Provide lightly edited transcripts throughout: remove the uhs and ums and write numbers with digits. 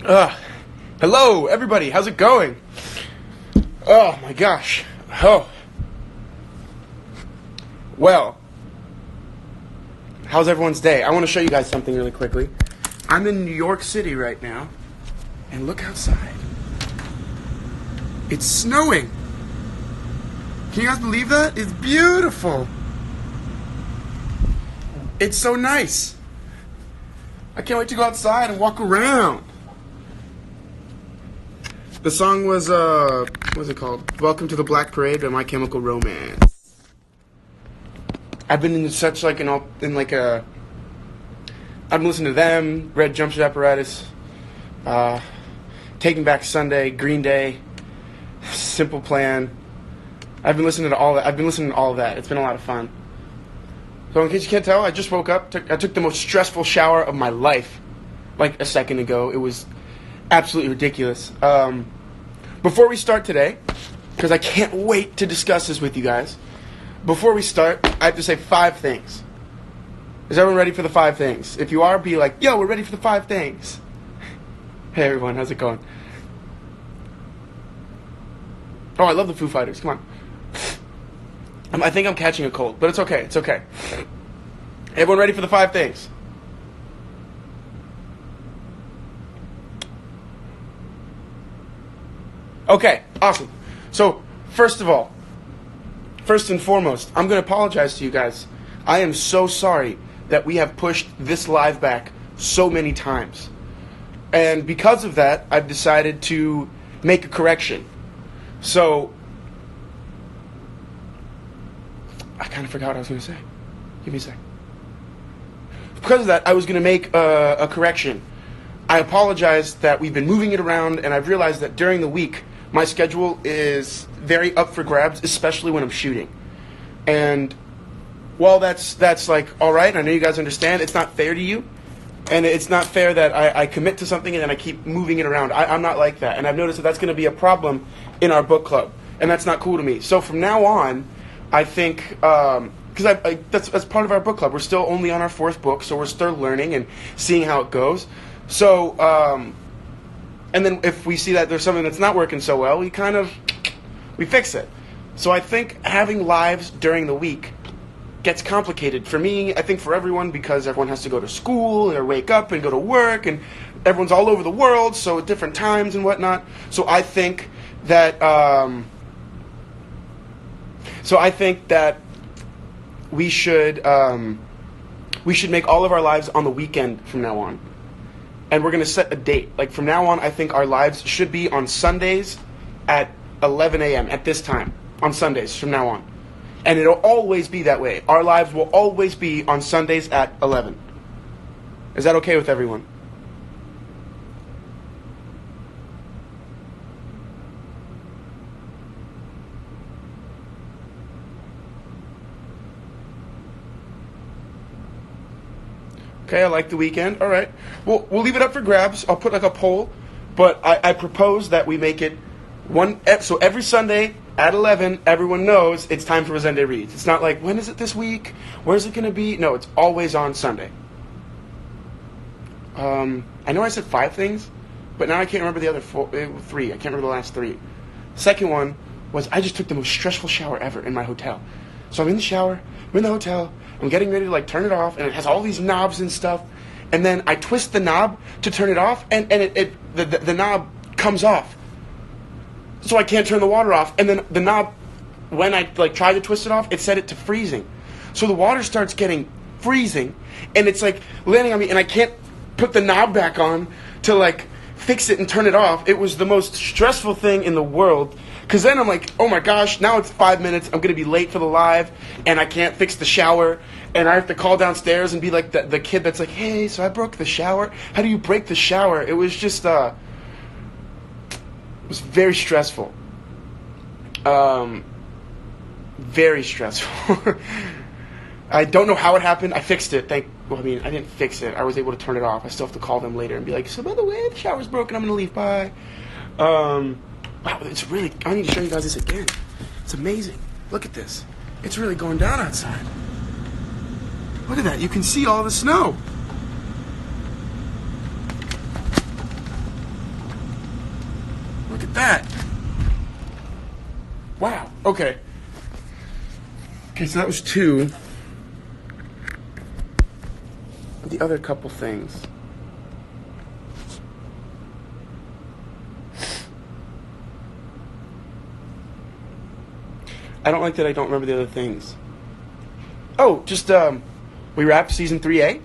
Hello, everybody. How's it going? Oh, my gosh. Oh. Well, how's everyone's day? I want to show you guys something really quickly. I'm in New York City right now, and look outside. It's snowing. Can you guys believe that? It's beautiful. It's so nice. I can't wait to go outside and walk around. The song was, what's it called? Welcome to the Black Parade by My Chemical Romance. I've been in such I've been listening to them, Red Jumpsuit Apparatus, Taking Back Sunday, Green Day, Simple Plan. I've been listening to all that. It's been a lot of fun. So in case you can't tell, I just woke up. I took the most stressful shower of my life, like a second ago. It was absolutely ridiculous. Before we start today, because I can't wait to discuss this with you guys, before we start, I have to say 5 things. Is everyone ready for the 5 things? If you are, be like, yo, we're ready for the 5 things. Hey everyone, how's it going? Oh, I love the Foo Fighters. Come on. I think I'm catching a cold, but it's okay. It's okay. Everyone ready for the 5 things? Okay, awesome. So, first and foremost, I'm going to apologize to you guys. I am so sorry that we have pushed this live back so many times. And because of that, I've decided to make a correction. So, I kind of forgot what I was going to say. Give me a sec. Because of that, I was going to make a correction. I apologize that we've been moving it around, and I've realized that during the week, my schedule is very up for grabs, especially when I'm shooting. And while that's like, all right, I know you guys understand, it's not fair to you. And it's not fair that I commit to something and then I keep moving it around. I'm not like that. And I've noticed that that's going to be a problem in our book club. And that's not cool to me. So from now on, I think, because that's part of our book club. We're still only on our 4th book, so we're still learning and seeing how it goes. So, and then if we see that there's something that's not working so well, we fix it. So I think having lives during the week gets complicated. For me, I think for everyone, because everyone has to go to school or wake up and go to work, and everyone's all over the world, so at different times and whatnot. So I think that we should make all of our lives on the weekend from now on. And we're going to set a date. Like, from now on, I think our lives should be on Sundays at 11 a.m. at this time. On Sundays from now on. And it'll always be that way. Our lives will always be on Sundays at 11. Is that okay with everyone? Okay, I like the weekend. All right. Well, we'll leave it up for grabs. I'll put like a poll. But I propose that we make it so every Sunday at 11, everyone knows it's time for Rosende Reads. It's not like, when is it this week? Where's it going to be? No, it's always on Sunday. I know I said 5 things, but now I can't remember the other 3. I can't remember the last 3. Second one was I just took the most stressful shower ever in my hotel. So I'm in the shower, I'm in the hotel, I'm getting ready to turn it off, and it has all these knobs and stuff. And then I twist the knob to turn it off, and the knob comes off. So I can't turn the water off. And then the knob, when I tried to twist it off, it set it to freezing. So the water starts getting freezing, and it's landing on me, and I can't put the knob back on to fix it and turn it off. It was the most stressful thing in the world. Because then I'm like, oh my gosh, now it's 5 minutes, I'm going to be late for the live, and I can't fix the shower, and I have to call downstairs and be like the kid that's like, hey, so I broke the shower. How do you break the shower? It was just, it was very stressful. Very stressful. I don't know how it happened. I fixed it. I didn't fix it. I was able to turn it off. I still have to call them later and be like, so by the way, the shower's broken, I'm going to leave, bye. Wow, it's really, I need to show you guys this again. It's amazing. Look at this. It's really going down outside. Look at that. You can see all the snow. Okay. Okay, so that was 2. The other couple things. I don't like that I don't remember the other things. Oh, just, we wrapped season 3A,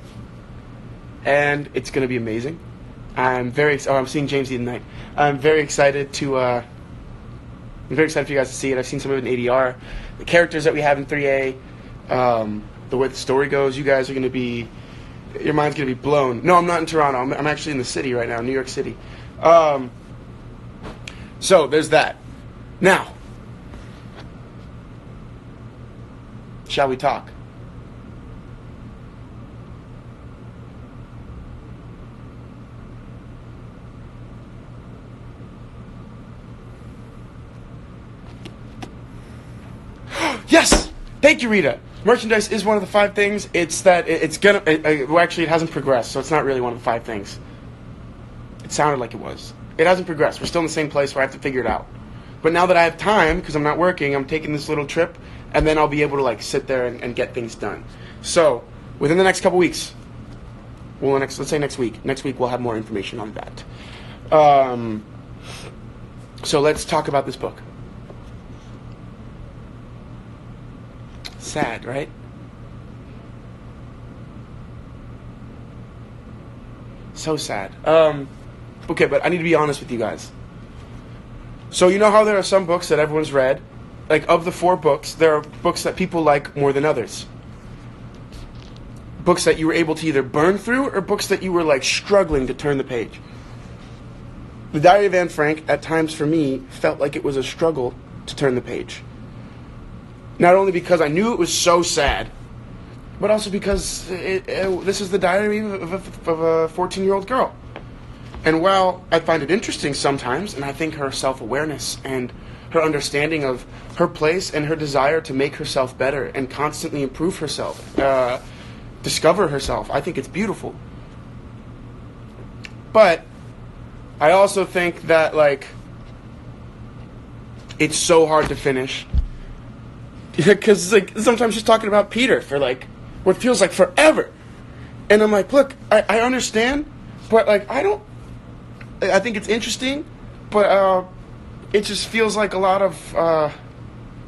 and it's going to be amazing. I'm seeing James the night. I'm very excited for you guys to see it. I've seen some of it in ADR. The characters that we have in 3A, the way the story goes, you guys are going to be, your mind's going to be blown. No, I'm not in Toronto. I'm actually in the city right now, New York City. So, there's that. Now, shall we talk? Yes! Thank you, Rita. Merchandise is one of the 5 things. It's that actually, it hasn't progressed, so it's not really one of the 5 things. It sounded like it was. It hasn't progressed. We're still in the same place where I have to figure it out. But now that I have time, because I'm not working, I'm taking this little trip, and then I'll be able to like sit there and get things done. So, within the next couple weeks, let's say next week. Next week we'll have more information on that. So let's talk about this book. Sad, right? So sad. Okay, but I need to be honest with you guys. So you know how there are some books that everyone's read? Like, of the 4 books, there are books that people like more than others. Books that you were able to either burn through, or books that you were, like, struggling to turn the page. The Diary of Anne Frank, at times for me, felt like it was a struggle to turn the page. Not only because I knew it was so sad, but also because this is the diary of a 14-year-old girl. And while I find it interesting sometimes, and I think her self-awareness and her understanding of her place and her desire to make herself better and constantly improve herself, discover herself, I think it's beautiful. But I also think that, like, it's so hard to finish. Because, like, sometimes she's talking about Peter for, like, what feels like forever. And I'm like, look, I understand, but, like, I think it's interesting, but it just feels like a lot of,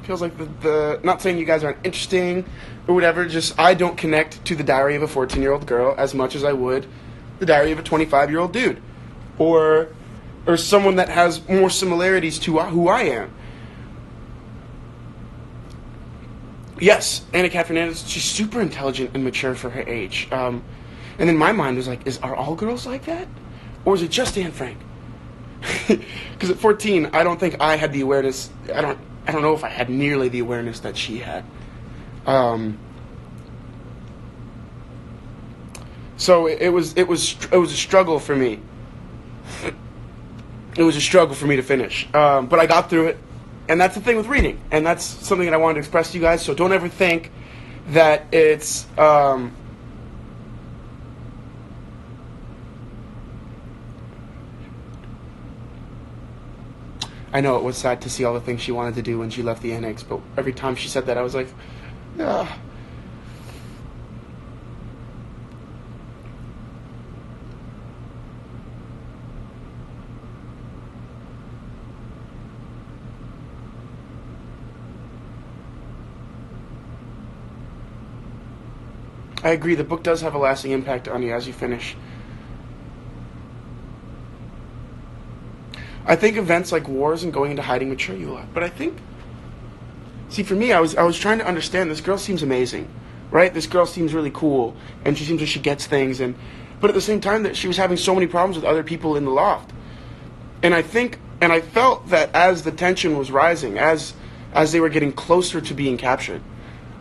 feels like the not saying you guys aren't interesting or whatever, just I don't connect to the diary of a 14-year-old girl as much as I would the diary of a 25-year-old dude. Or someone that has more similarities to who I am. Yes, Anna Cat Fernandez, she's super intelligent and mature for her age. And then my mind was like, are all girls like that? Or is it just Anne Frank? Because at 14, I don't think I had the awareness. I don't know if I had nearly the awareness that she had. So it was a struggle for me. It was a struggle for me to finish, but I got through it. And that's the thing with reading, and that's something that I wanted to express to you guys. So don't ever think that it's I know it was sad to see all the things she wanted to do when she left the annex, but every time she said that, I was like, ah. I agree, the book does have a lasting impact on you as you finish. I think events like wars and going into hiding mature you a lot. But I think, see, for me, I was trying to understand, this girl seems amazing, right? This girl seems really cool, and she seems like she gets things, but at the same time, that she was having so many problems with other people in the loft. And I felt that as the tension was rising, as they were getting closer to being captured,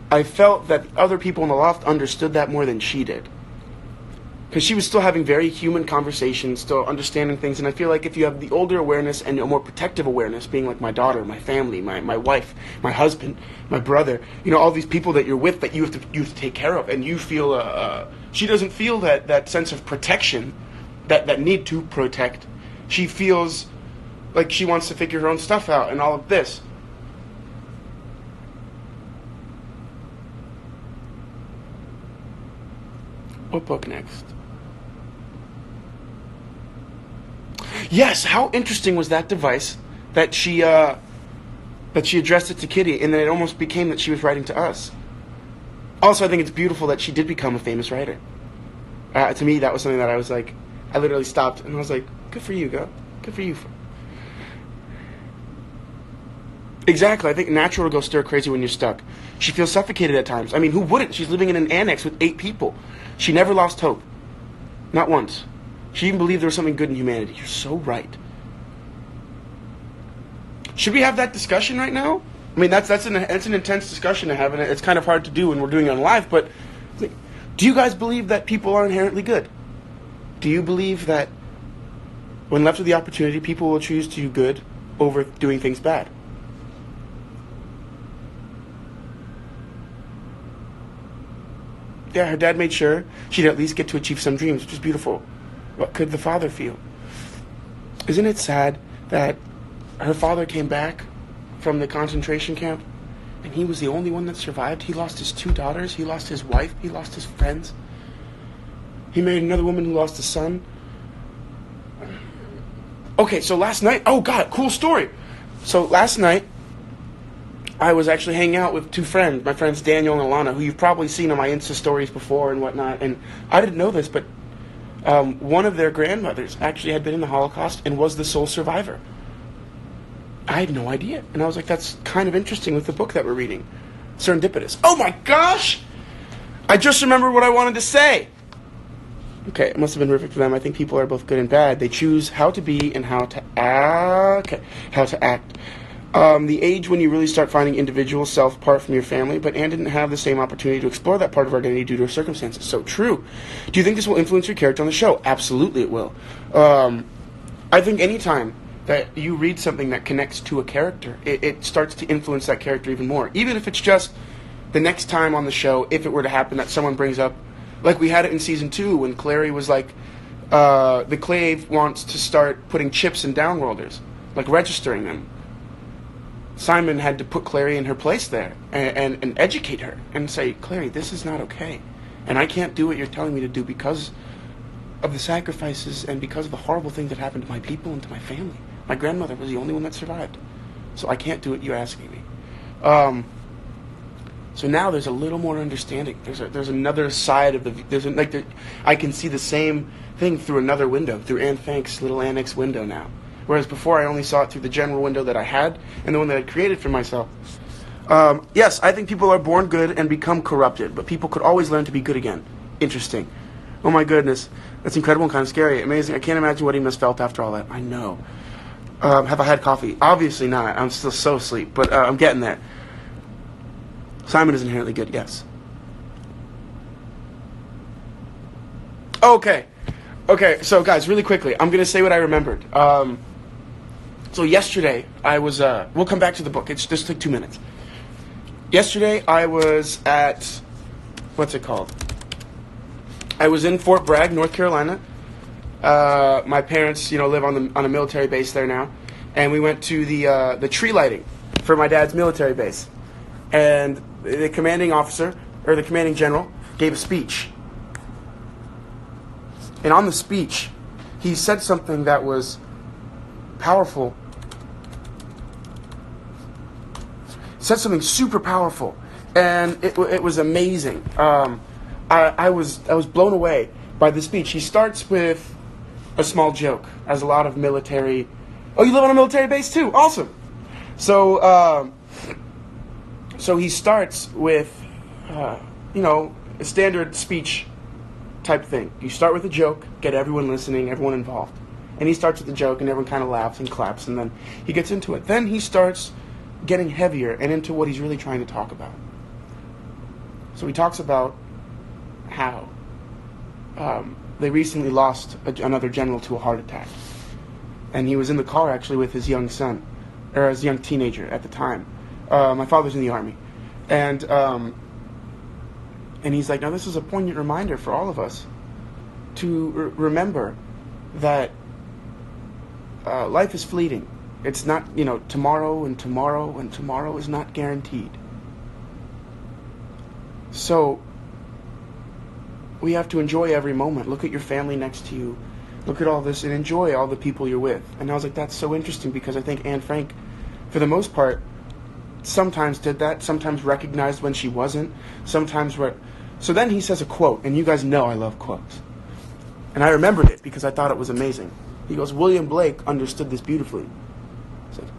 I felt that other people in the loft understood that more than she did. Because she was still having very human conversations, still understanding things, and I feel like if you have the older awareness and a more protective awareness, being like my daughter, my family, my wife, my husband, my brother, all these people that you're with that you have to take care of, and you feel, she doesn't feel that sense of protection, that need to protect. She feels like she wants to figure her own stuff out and all of this. What book next? Yes, how interesting was that device that she addressed it to Kitty, and then it almost became that she was writing to us. Also, I think it's beautiful that she did become a famous writer. To me, that was something that I was like, I literally stopped and I was like, good for you, girl. Good for you. Exactly. I think natural to go stir crazy when you're stuck. She feels suffocated at times. I mean, who wouldn't? She's living in an annex with 8 people. She never lost hope. Not once. She even believed there was something good in humanity. You're so right. Should we have that discussion right now? I mean, that's an intense discussion to have, and it's kind of hard to do when we're doing it on live, but do you guys believe that people are inherently good? Do you believe that when left with the opportunity, people will choose to do good over doing things bad? Yeah, her dad made sure she'd at least get to achieve some dreams, which is beautiful. What could the father feel? Isn't it sad that her father came back from the concentration camp and he was the only one that survived? He lost his 2 daughters, he lost his wife, he lost his friends. He married another woman who lost a son. Okay, so last night, oh God, cool story. So last night, I was actually hanging out with 2 friends, my friends Daniel and Alana, who you've probably seen on my Insta stories before and whatnot, and I didn't know this, but one of their grandmothers actually had been in the Holocaust and was the sole survivor. I had no idea. And I was like, that's kind of interesting with the book that we're reading. Serendipitous. Oh my gosh! I just remembered what I wanted to say. Okay, it must have been terrific for them. I think people are both good and bad. They choose how to be and how to act. Okay, how to act. The age when you really start finding individual self apart from your family, but Anne didn't have the same opportunity to explore that part of her identity due to her circumstances. So true. Do you think this will influence your character on the show? Absolutely it will. I think anytime that you read something that connects to a character, it starts to influence that character even more. Even if it's just the next time on the show, if it were to happen that someone brings up, like we had it in season 2 when Clary was like, the Clave wants to start putting chips in Downworlders, like registering them. Simon had to put Clary in her place there and educate her and say, Clary, this is not okay. And I can't do what you're telling me to do because of the sacrifices and because of the horrible things that happened to my people and to my family. My grandmother was the only one that survived. So I can't do what you're asking me. So now there's a little more understanding. There's another side of the... I can see the same thing through another window, through Anne Fank's little annex window now. Whereas before I only saw it through the general window that I had and the one that I created for myself. Yes, I think people are born good and become corrupted, but people could always learn to be good again. Interesting. Oh my goodness. That's incredible and kind of scary. Amazing. I can't imagine what he must felt after all that. I know. Have I had coffee? Obviously not. I'm still so asleep, but I'm getting there. Simon is inherently good, yes. Okay, so guys, really quickly, I'm going to say what I remembered. So yesterday, I was, we'll come back to the book. It's just like 2 minutes. Yesterday, I was at, what's it called? I was in Fort Bragg, North Carolina. My parents, live on a military base there now. And we went to the tree lighting for my dad's military base. And the commanding officer, or the commanding general, gave a speech. And on the speech, he said something that was powerful. He said something super powerful, and it was amazing. I was blown away by the speech. He starts with a small joke, as a lot of military. Oh, you live on a military base too? Awesome. So he starts with, a standard speech type thing. You start with a joke, get everyone listening, everyone involved. And he starts with the joke, and everyone kind of laughs and claps, and then he gets into it. Then he starts getting heavier and into what he's really trying to talk about. So he talks about how they recently lost another general to a heart attack. And he was in the car, actually, with his young son, or his young teenager at the time. My father's in the Army. And he's like, now this is a poignant reminder for all of us to remember that life is fleeting. It's not, tomorrow and tomorrow and tomorrow is not guaranteed. So we have to enjoy every moment. Look at your family next to you. Look at all this and enjoy all the people you're with. And I was like, that's so interesting, because I think Anne Frank, for the most part, sometimes did that, sometimes recognized when she wasn't, sometimes where... So then he says a quote, and you guys know I love quotes. And I remembered it because I thought it was amazing. He goes, William Blake understood this beautifully. He said,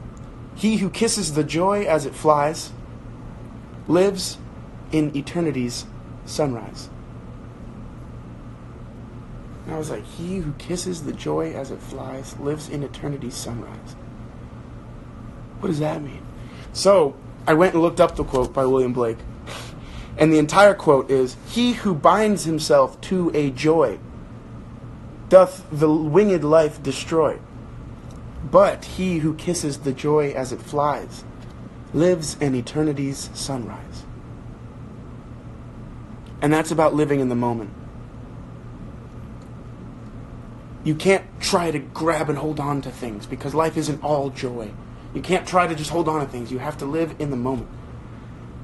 he who kisses the joy as it flies lives in eternity's sunrise. And I was like, he who kisses the joy as it flies lives in eternity's sunrise. What does that mean? So I went and looked up the quote by William Blake. And the entire quote is, he who binds himself to a joy doth the winged life destroy. But he who kisses the joy as it flies lives in eternity's sunrise. And that's about living in the moment. You can't try to grab and hold on to things, because life isn't all joy. You can't try to just hold on to things. You have to live in the moment,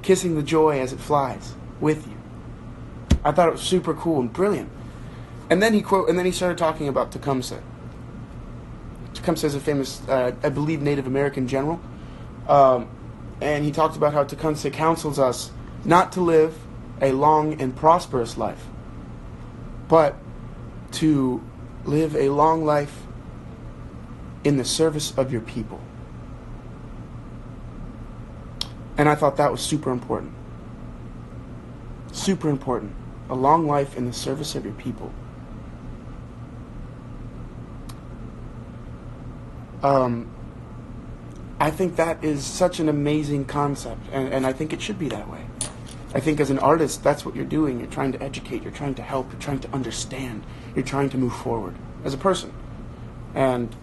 kissing the joy as it flies with you. I thought it was super cool and brilliant. And then he started talking about Tecumseh. Tecumseh is a famous, I believe, Native American general. And he talked about how Tecumseh counsels us not to live a long and prosperous life, but to live a long life in the service of your people. And I thought that was super important. Super important. A long life in the service of your people. I think that is such an amazing concept, and I think it should be that way. I think as an artist, that's what you're doing. You're trying to educate, you're trying to help, you're trying to understand, you're trying to move forward as a person. And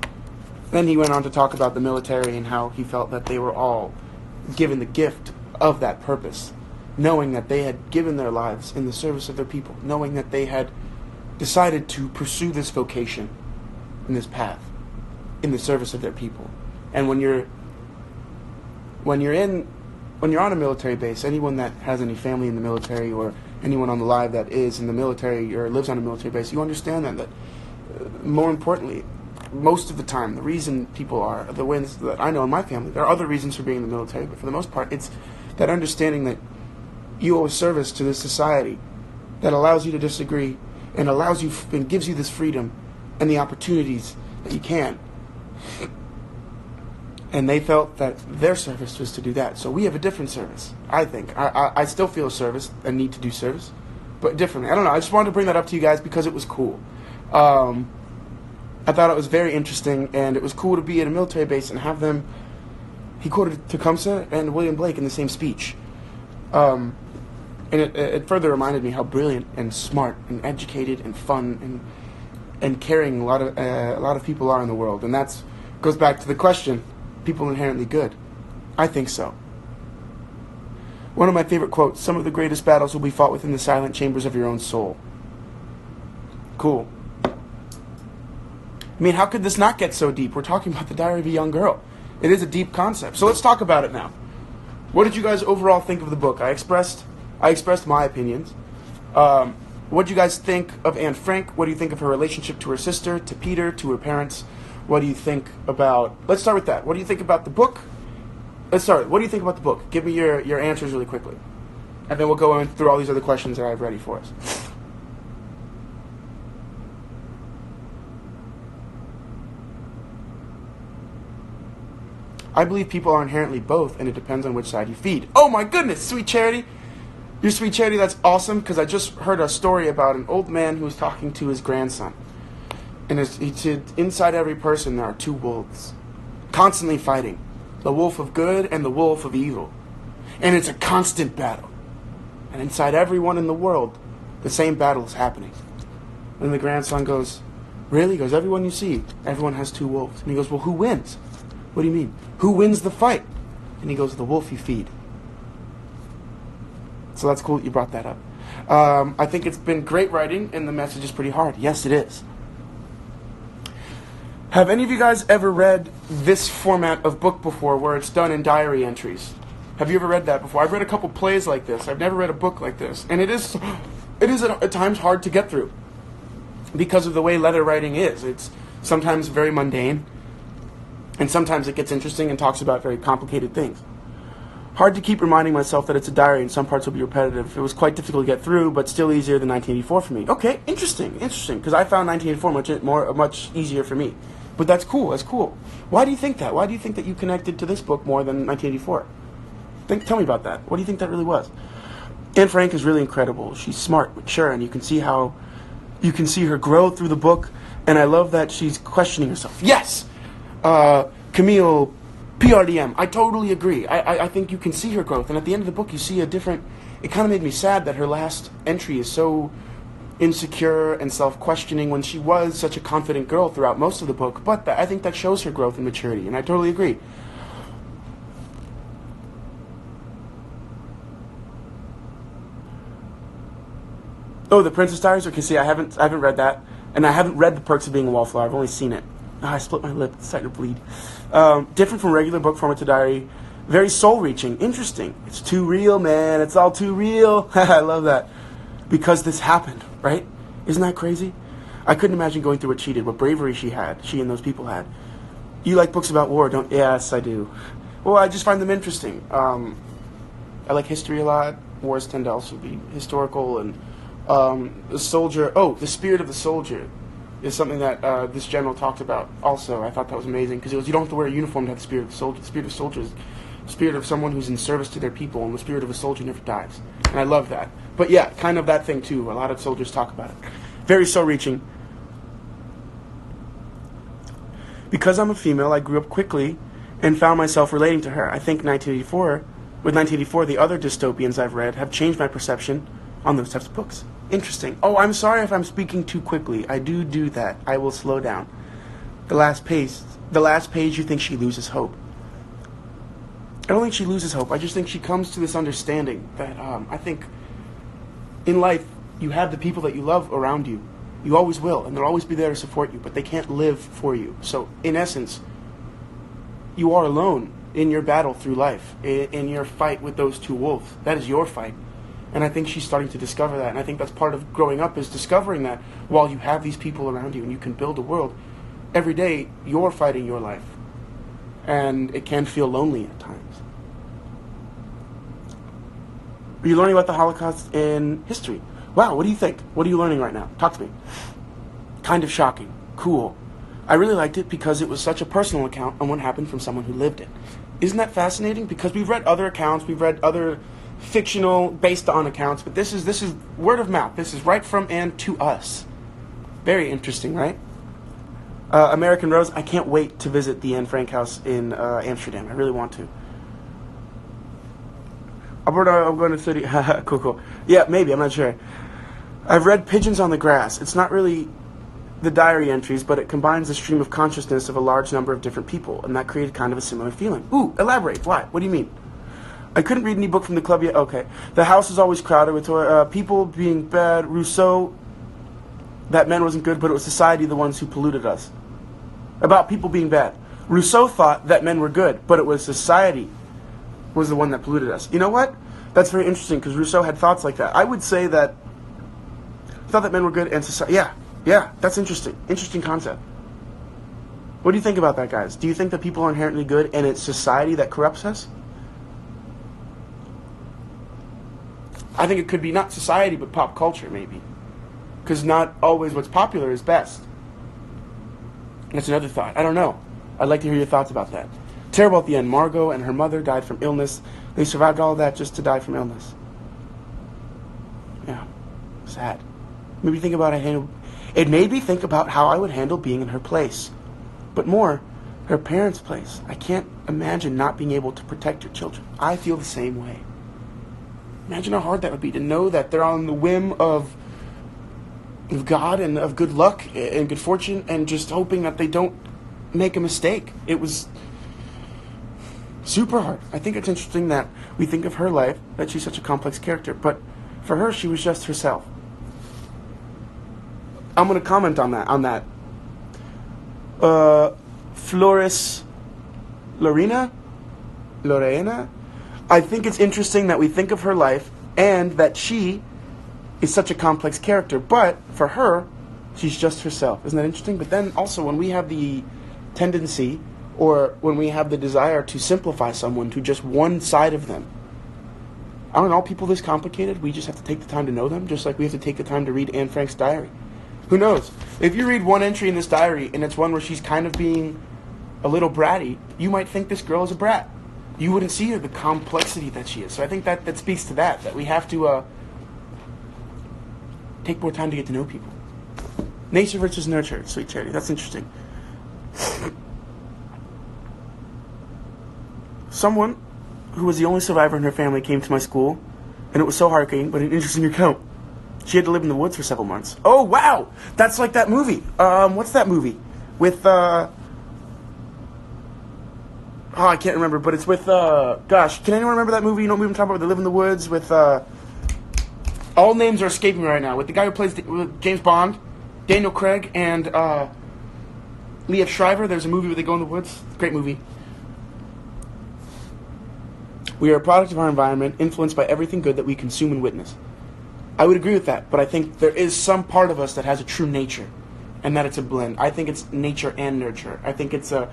then he went on to talk about the military and how he felt that they were all given the gift of that purpose, knowing that they had given their lives in the service of their people, knowing that they had decided to pursue this vocation in this path in the service of their people. And when you're on a military base, anyone that has any family in the military, or anyone on the live that is in the military or lives on a military base, you understand that more importantly, most of the time, the reason people are, the ones that I know in my family, there are other reasons for being in the military, but for the most part, it's that understanding that you owe a service to this society that allows you to disagree and allows you and gives you this freedom and the opportunities that you can. And they felt that their service was to do that. So we have a different service, I think. I still feel a service, a need to do service, but differently. I don't know. I just wanted to bring that up to you guys because it was cool. I thought it was very interesting, and it was cool to be at a military base and have them... He quoted Tecumseh and William Blake in the same speech. And it further reminded me how brilliant and smart and educated and fun and caring a lot of people are in the world. And that goes back to the question, people inherently good? I think so. One of my favorite quotes, some of the greatest battles will be fought within the silent chambers of your own soul. Cool. I mean, how could this not get so deep? We're talking about the Diary of a Young Girl. It is a deep concept. So let's talk about it now. What did you guys overall think of the book? I expressed my opinions. What do you guys think of Anne Frank? What do you think of her relationship to her sister, to Peter, to her parents? What do you think about... Let's start with that. What do you think about the book? Let's start. What do you think about the book? Give me your answers really quickly. And then we'll go through all these other questions that I have ready for us. I believe people are inherently both, and it depends on which side you feed. Oh my goodness, Sweet Charity! You're Sweet Charity, that's awesome, because I just heard a story about an old man who was talking to his grandson. And he said, inside every person there are two wolves, constantly fighting. The wolf of good and the wolf of evil. And it's a constant battle. And inside everyone in the world, the same battle is happening. And the grandson goes, really? He goes, everyone you see, everyone has two wolves. And he goes, well, who wins? What do you mean? Who wins the fight? And he goes, the wolf you feed. So that's cool that you brought that up. I think it's been great writing, and the message is pretty hard. Yes, it is. Have any of you guys ever read this format of book before, where it's done in diary entries? Have you ever read that before? I've read a couple plays like this. I've never read a book like this. And it is it is at times hard to get through because of the way letter writing is. It's sometimes very mundane, and sometimes it gets interesting and talks about very complicated things. Hard to keep reminding myself that it's a diary and some parts will be repetitive. It was quite difficult to get through, but still easier than 1984 for me. Okay, interesting, because I found 1984 much easier for me. But that's cool, Why do you think that? Why do you think that you connected to this book more than 1984? Tell me about that. What do you think that really was? Anne Frank is really incredible. She's smart, mature, and you can see her grow through the book, and I love that she's questioning herself. Yes! Camille, PRDM, I totally agree. I think you can see her growth, and at the end of the book you see a different... It kind of made me sad that her last entry is so insecure and self-questioning when she was such a confident girl throughout most of the book, but I think that shows her growth and maturity, and I totally agree. Oh, The Princess Diaries? Okay, see, I haven't read that, and I haven't read The Perks of Being a Wallflower. I've only seen it. I split my lip. It's starting to bleed. Different from regular book format to diary. Very soul-reaching. Interesting. It's too real, man. It's all too real. I love that. Because this happened, right? Isn't that crazy? I couldn't imagine going through what she did, what bravery she and those people had. You like books about war, don't you? Yes, I do. Well, I just find them interesting. I like history a lot. Wars tend to also be historical, and the soldier... Oh, the spirit of the soldier is something that this general talked about also. I thought that was amazing, because it was, you don't have to wear a uniform to have the spirit of the soldier. The spirit of soldiers is the spirit of someone who's in service to their people, and the spirit of a soldier never dies. And I love that. But yeah, kind of that thing too. A lot of soldiers talk about it. Very soul-reaching. Because I'm a female, I grew up quickly and found myself relating to her. I think with 1984, the other dystopians I've read have changed my perception on those types of books. Interesting. Oh, I'm sorry if I'm speaking too quickly. I do that. I will slow down. The last page, you think she loses hope. I don't think she loses hope. I just think she comes to this understanding that I think in life you have the people that you love around you. You always will, and they'll always be there to support you, but they can't live for you. So, in essence, you are alone in your battle through life, in your fight with those two wolves. That is your fight. And I think she's starting to discover that, and I think that's part of growing up, is discovering that while you have these people around you and you can build a world, every day you're fighting your life. And it can feel lonely at times. Are you learning about the Holocaust in history? Wow, what do you think? What are you learning right now? Talk to me. Kind of shocking. Cool. I really liked it because it was such a personal account on what happened from someone who lived it. Isn't that fascinating? Because we've read other accounts, we've read other fictional, based on accounts, but this is word of mouth. This is right from Anne to us. Very interesting, right? American Rose, I can't wait to visit the Anne Frank house in Amsterdam. I really want to. Alberto, I'm going to study. Cool. Yeah, maybe. I'm not sure. I've read Pigeons on the Grass. It's not really the diary entries, but it combines the stream of consciousness of a large number of different people, and that created kind of a similar feeling. Ooh, elaborate. Why? What do you mean? I couldn't read any book from the club yet. Okay. The house is always crowded with people being bad. Rousseau, that men wasn't good, but it was society the ones who polluted us. About people being bad. Rousseau thought that men were good, but it was society was the one that polluted us. You know what? That's very interesting, because Rousseau had thoughts like that. I would say that thought that men were good and society. Yeah, that's interesting. Interesting concept. What do you think about that, guys? Do you think that people are inherently good and it's society that corrupts us? I think it could be not society, but pop culture, maybe. Because not always what's popular is best. That's another thought. I don't know. I'd like to hear your thoughts about that. Terrible at the end. Margot and her mother died from illness. They survived all that just to die from illness. Yeah. Sad. Maybe think about it made me think about how I would handle being in her place. But more, her parents' place. I can't imagine not being able to protect your children. I feel the same way. Imagine how hard that would be to know that they're on the whim of God and of good luck and good fortune, and just hoping that they don't make a mistake. It was super hard. I think it's interesting that we think of her life, that she's such a complex character, but for her, she was just herself. I'm going to comment on that. Flores Lorena? I think it's interesting that we think of her life and that she is such a complex character, but for her, she's just herself. Isn't that interesting? But then also when we have the tendency, or when we have the desire to simplify someone to just one side of them, aren't all people this complicated? We just have to take the time to know them, just like we have to take the time to read Anne Frank's diary. Who knows? If you read one entry in this diary, and it's one where she's kind of being a little bratty, you might think this girl is a brat. You wouldn't see her the complexity that she is. So I think that speaks to that we have to take more time to get to know people. Nature versus nurture, sweet charity. That's interesting. Someone who was the only survivor in her family came to my school, and it was so heartbreaking, but an interesting account. She had to live in the woods for several months. Oh, wow! That's like that movie. What's that movie? With, oh, I can't remember, but it's with, gosh, can anyone remember that movie? You know what movie I'm talking about? They live in the woods with, all names are escaping me right now. With the guy who plays James Bond, Daniel Craig, and, Liev Schreiber. There's a movie where they go in the woods. Great movie. We are a product of our environment, influenced by everything good that we consume and witness. I would agree with that, but I think there is some part of us that has a true nature, and that it's a blend. I think it's nature and nurture. I think it's a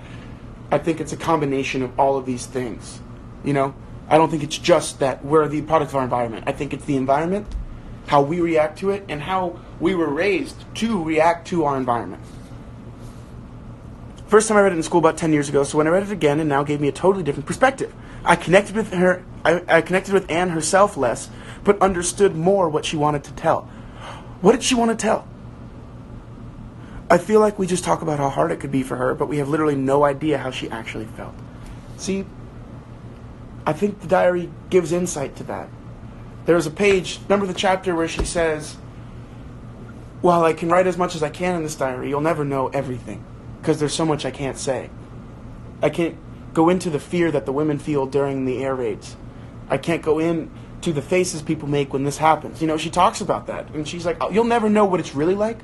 combination of all of these things. You know, I don't think it's just that we're the product of our environment. I think it's the environment, how we react to it, and how we were raised to react to our environment. First time I read it in school about 10 years ago, so when I read it again, it now gave me a totally different perspective. I connected with her. I connected with Anne herself less, but understood more what she wanted to tell. What did she want to tell? I feel like we just talk about how hard it could be for her, but we have literally no idea how she actually felt. See, I think the diary gives insight to that. There's a page, remember the chapter where she says, while I can write as much as I can in this diary, you'll never know everything, because there's so much I can't say. I can't go into the fear that the women feel during the air raids. I can't go into the faces people make when this happens. You know, she talks about that, and she's like, oh, you'll never know what it's really like,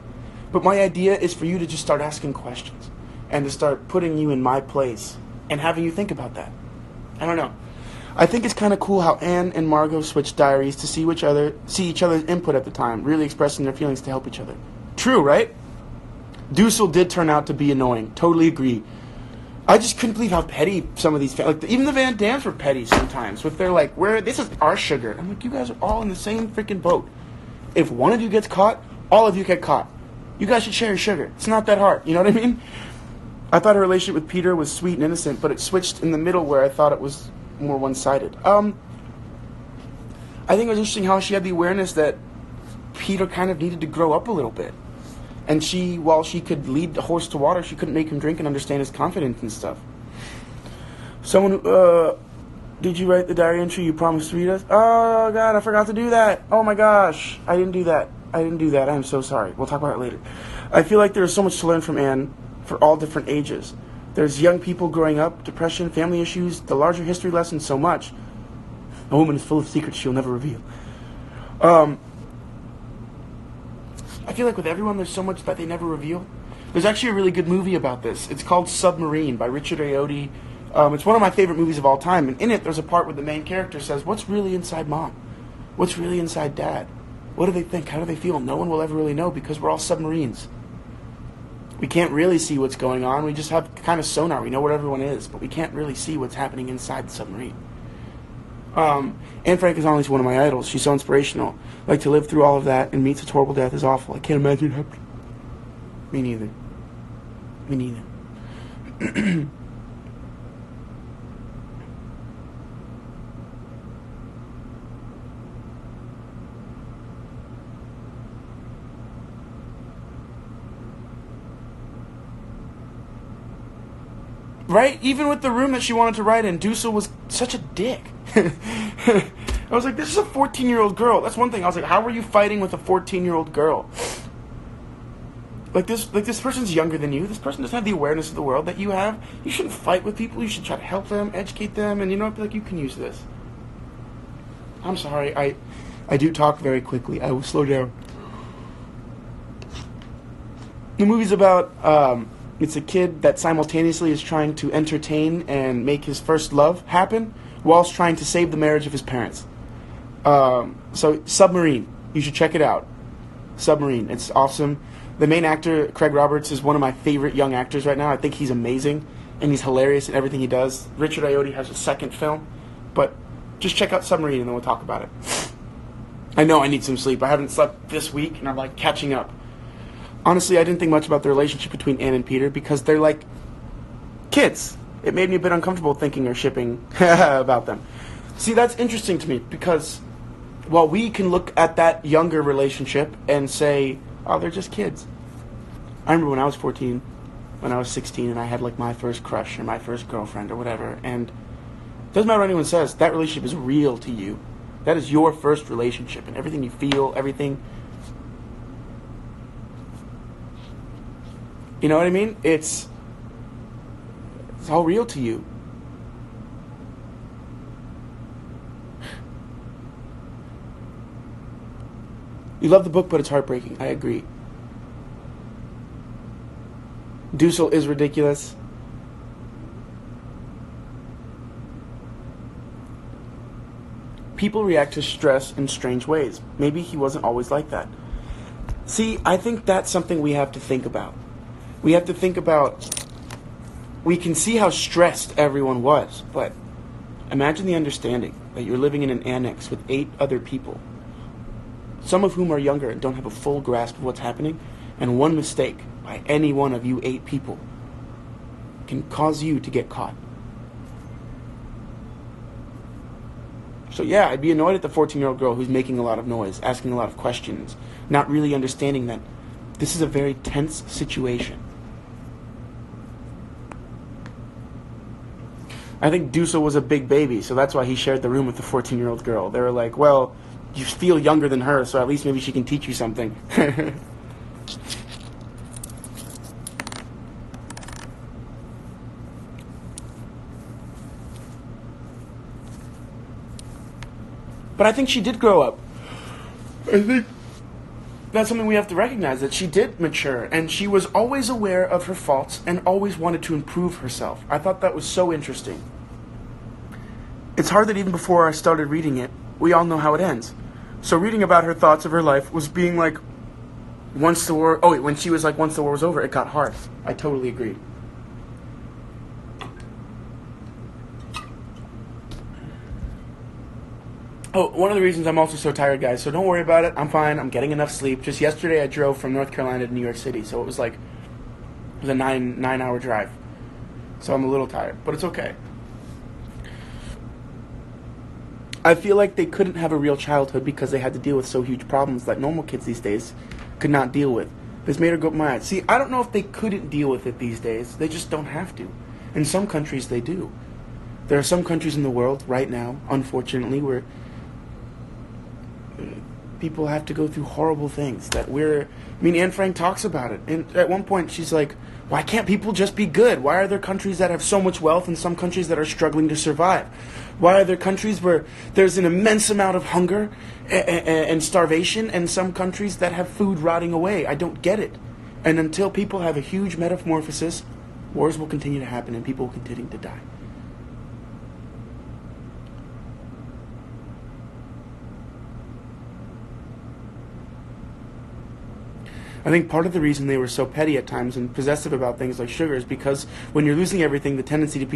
but my idea is for you to just start asking questions, and to start putting you in my place, and having you think about that. I don't know. I think it's kind of cool how Anne and Margot switched diaries to see each other's input at the time, really expressing their feelings to help each other. True, right? Dussel did turn out to be annoying. Totally agree. I just couldn't believe how petty some of these, even the Van Dams were petty sometimes. With their like, this is our sugar. I'm like, you guys are all in the same freaking boat. If one of you gets caught, all of you get caught. You guys should share your sugar. It's not that hard. You know what I mean? I thought her relationship with Peter was sweet and innocent, but it switched in the middle where I thought it was more one-sided. I think it was interesting how she had the awareness that Peter kind of needed to grow up a little bit. And while she could lead the horse to water, she couldn't make him drink and understand his confidence and stuff. Someone, did you write the diary entry you promised to read us? Oh, God, I forgot to do that. Oh, my gosh. I didn't do that. I'm so sorry. We'll talk about it later. I feel like there's so much to learn from Anne for all different ages. There's young people growing up, depression, family issues, the larger history lessons, so much. A woman is full of secrets she'll never reveal. I feel like with everyone, there's so much that they never reveal. There's actually a really good movie about this. It's called Submarine by Richard Ayoade. It's one of my favorite movies of all time. And in it, there's a part where the main character says, what's really inside mom? What's really inside dad? What do they think? How do they feel? No one will ever really know because we're all submarines. We can't really see what's going on. We just have kind of sonar. We know where everyone is, but we can't really see what's happening inside the submarine. Anne Frank is honestly one of my idols. She's so inspirational. Like, to live through all of that and meet such horrible death is awful. I can't imagine it happening. Me neither. Right? Even with the room that she wanted to write in, Dussel was such a dick. I was like, this is a 14-year-old girl. That's one thing. I was like, how are you fighting with a 14-year-old girl? Like this person's younger than you. This person doesn't have the awareness of the world that you have. You shouldn't fight with people. You should try to help them, educate them, and be like, you can use this. I'm sorry. I do talk very quickly. I will slow down. The movie's about it's a kid that simultaneously is trying to entertain and make his first love happen whilst trying to save the marriage of his parents. So, Submarine. You should check it out. Submarine. It's awesome. The main actor, Craig Roberts, is one of my favorite young actors right now. I think he's amazing, and he's hilarious in everything he does. Richard Ayoade has a second film, but just check out Submarine, and then we'll talk about it. I know I need some sleep. I haven't slept this week, and I'm, like, catching up. Honestly, I didn't think much about the relationship between Anne and Peter because they're, like, kids. It made me a bit uncomfortable thinking or shipping about them. See, that's interesting to me because while we can look at that younger relationship and say, oh, they're just kids. I remember when I was 14, when I was 16, and I had, like, my first crush or my first girlfriend or whatever, and it doesn't matter what anyone says, that relationship is real to you. That is your first relationship, and everything you feel, everything. You know what I mean? It's all real to you. You love the book, but it's heartbreaking. I agree. Dussel is ridiculous. People react to stress in strange ways. Maybe he wasn't always like that. See, I think that's something we have to think about. We have to think about... We can see how stressed everyone was, but imagine the understanding that you're living in an annex with 8 other people, some of whom are younger and don't have a full grasp of what's happening, and one mistake by any one of you 8 people can cause you to get caught. So yeah, I'd be annoyed at the 14-year-old girl who's making a lot of noise, asking a lot of questions, not really understanding that this is a very tense situation. I think Dussel was a big baby, so that's why he shared the room with the 14-year-old girl. They were like, well, you feel younger than her, so at least maybe she can teach you something. But I think she did grow up. I think that's something we have to recognize, that she did mature, and she was always aware of her faults and always wanted to improve herself. I thought that was so interesting. It's hard that even before I started reading it, we all know how it ends. So reading about her thoughts of her life was being like, once the war... Oh, wait, when she was like, once the war was over, it got hard. I totally agree. Oh, one of the reasons I'm also so tired, guys, so don't worry about it. I'm fine. I'm getting enough sleep. Just yesterday I drove from North Carolina to New York City, so it was like... It was a nine-hour drive. So I'm a little tired, but it's okay. I feel like they couldn't have a real childhood because they had to deal with so huge problems that normal kids these days could not deal with. This made her go up my eyes. See, I don't know if they couldn't deal with it these days. They just don't have to. In some countries, they do. There are some countries in the world right now, unfortunately, where people have to go through horrible things that Anne Frank talks about it. And at one point, she's like, why can't people just be good? Why are there countries that have so much wealth and some countries that are struggling to survive? Why are there countries where there's an immense amount of hunger and starvation and some countries that have food rotting away? I don't get it. And until people have a huge metamorphosis, wars will continue to happen and people will continue to die. I think part of the reason they were so petty at times and possessive about things like sugar is because when you're losing everything, the tendency to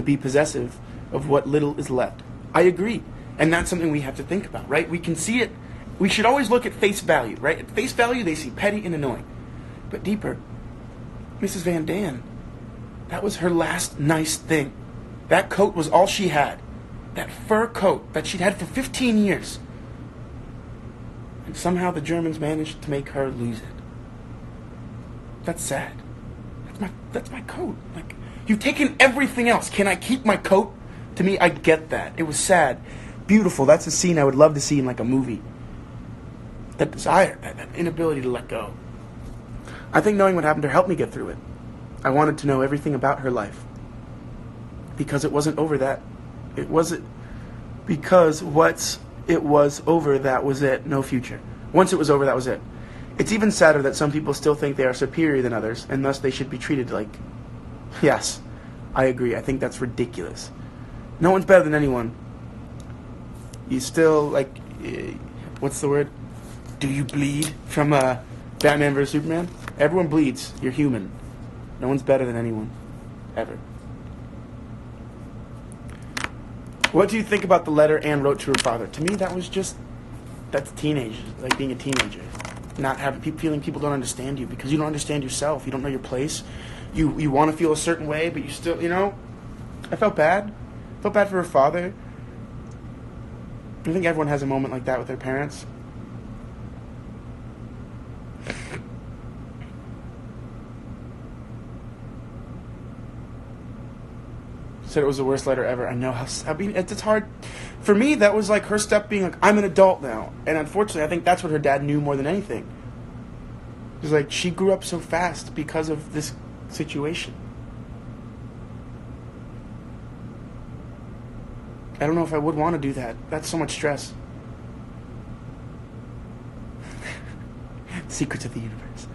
be possessive of what little is left. I agree. And that's something we have to think about, right? We can see it. We should always look at face value, right? At face value, they seem petty and annoying. But deeper, Mrs. Van Daan, that was her last nice thing. That coat was all she had. That fur coat that she'd had for 15 years. And somehow the Germans managed to make her lose it. That's sad. That's my coat. Like, you've taken everything else. Can I keep my coat? To me, I get that. It was sad. Beautiful. That's a scene I would love to see in like a movie. That desire, that inability to let go. I think knowing what happened to her helped me get through it. I wanted to know everything about her life. Because it wasn't over that. It wasn't... Because once it was over, that was it. No future. Once it was over, that was it. It's even sadder that some people still think they are superior than others, and thus they should be treated like... Yes, I agree. I think that's ridiculous. No one's better than anyone. You still, like... What's the word? Do you bleed from Batman vs. Superman? Everyone bleeds. You're human. No one's better than anyone. Ever. What do you think about the letter Anne wrote to her father? To me, that's teenage, like being a teenager. Not having feeling people don't understand you because you don't understand yourself. You don't know your place. You want to feel a certain way, but you still, I felt bad. I felt bad for her father. I think everyone has a moment like that with their parents. Said it was the worst letter ever. I know. I mean, it's hard. For me, that was like her step being like, I'm an adult now. And unfortunately, I think that's what her dad knew more than anything. It was like, she grew up so fast because of this situation. I don't know if I would want to do that. That's so much stress. Secrets of the universe.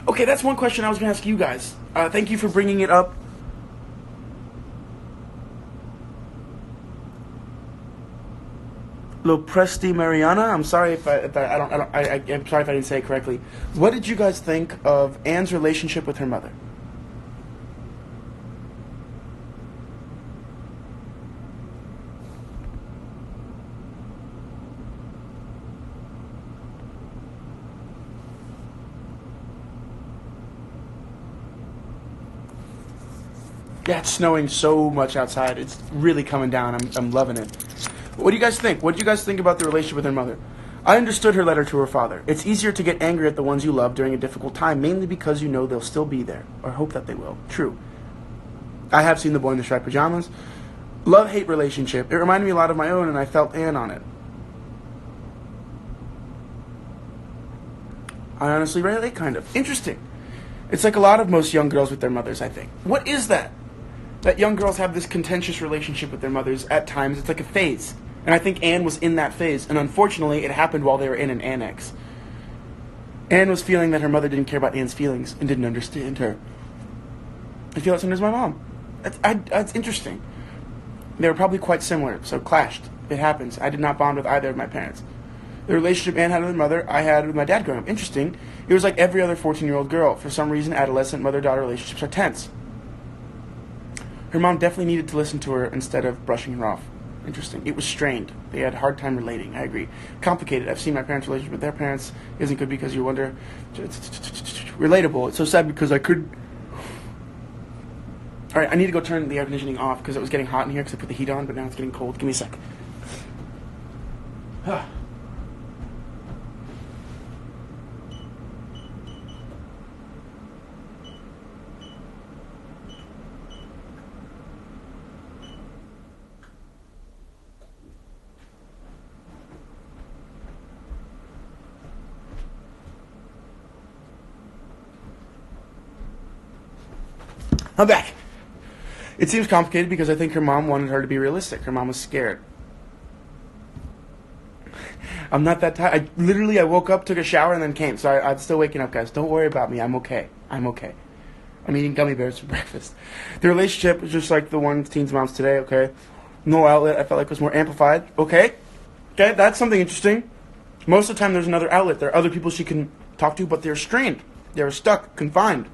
Okay, that's one question I was going to ask you guys. Thank you for bringing it up. Lopresti Mariana. I'm sorry if I'm sorry if I didn't say it correctly. What did you guys think of Anne's relationship with her mother? Yeah, it's snowing so much outside. It's really coming down. I'm loving it. What do you guys think? What do you guys think about the relationship with her mother? I understood her letter to her father. It's easier to get angry at the ones you love during a difficult time, mainly because you know they'll still be there, or hope that they will. True. I have seen The Boy in the Striped Pajamas. Love-hate relationship. It reminded me a lot of my own, and I felt Anne on it. I honestly relate, kind of. Interesting. It's like a lot of most young girls with their mothers, I think. What is that? That young girls have this contentious relationship with their mothers at times. It's like a phase. And I think Anne was in that phase. And unfortunately, it happened while they were in an annex. Anne was feeling that her mother didn't care about Anne's feelings and didn't understand her. I feel that sometimes my mom. That's interesting. They were probably quite similar, so clashed. It happens. I did not bond with either of my parents. The relationship Anne had with her mother, I had with my dad growing up. Interesting. It was like every other 14-year-old girl. For some reason, adolescent mother-daughter relationships are tense. Her mom definitely needed to listen to her instead of brushing her off. Interesting. It was strained. They had a hard time relating. I agree. Complicated. I've seen my parents' relationship with their parents isn't good because you wonder. Relatable. It's so sad because I could. All right, I need to go turn the air conditioning off because it was getting hot in here because I put the heat on, but now it's getting cold. Give me a sec. I'm back. It seems complicated because I think her mom wanted her to be realistic. Her mom was scared. I'm not that tired. I woke up, took a shower, and then came. So I'm still waking up, guys. Don't worry about me. I'm okay. I'm eating gummy bears for breakfast. The relationship was just like the one teens moms today, okay? No outlet. I felt like it was more amplified. Okay, that's something interesting. Most of the time there's another outlet. There are other people she can talk to, but they're strained. They're stuck, confined.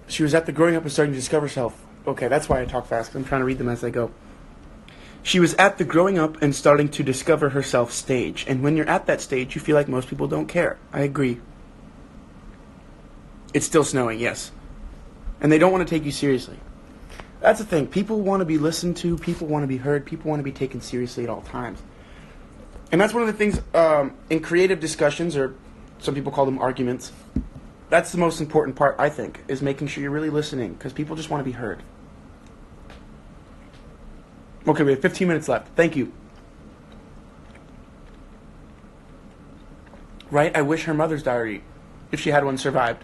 She was at the growing up and starting to discover herself. Okay, that's why I talk fast. I'm trying to read them as I go. She was at the growing up and starting to discover herself stage. And when you're at that stage, you feel like most people don't care. I agree. It's still snowing, yes. And they don't want to take you seriously. That's the thing. People want to be listened to. People want to be heard. People want to be taken seriously at all times. And that's one of the things in creative discussions, or some people call them arguments, that's the most important part, I think, is making sure you're really listening, because people just want to be heard. Okay, we have 15 minutes left. Thank you. Right? I wish her mother's diary, if she had one, survived.